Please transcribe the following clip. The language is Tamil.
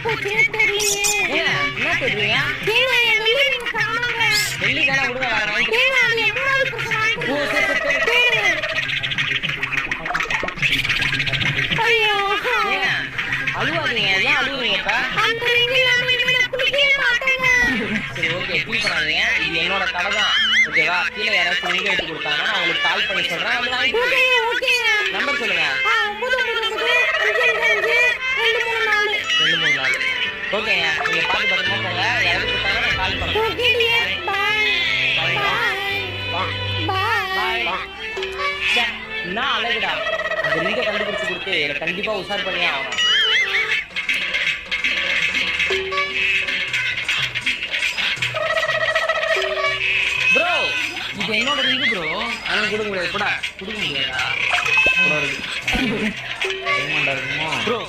போச்சுனே தெரியலையே. என்ன சொல்றீங்க? வெள்ளி தானே விடுங்க வேற வாங்கி. அழுவாதீங்க. ஏன் அழுவுறீங்க இப்ப? சரி ஓகே ஃபீல் பண்ணாதீங்க. இது என்னோட கடை தான் ஓகேவா? கீழே யாராச்சும் ரிங் எடுத்து கொடுத்தாங்கன்னா நான் உங்களுக்கு கால் பண்ணி சொல்றேன். நம்பர் சொல்லுங்க. 234. ஓகேங்க நீங்க பார்த்து பத்திரமா போங்க. யாராவது கொடுத்தாங்கன்னா நான் கால் பண்ணுறேன். என்ன அழகுடா அந்த ரிங்கை கண்டுபிடிச்சு கொடுத்து எனக்கு கண்டிப்பா உஷார் பண்ணியே ஆகணும். ப்ரோ இது என்னோட ரிங்கு ப்ரோ. அதெல்லாம் கொடுக்க முடியாது. கூட கொடுக்க முடியாதா? ப்ரோ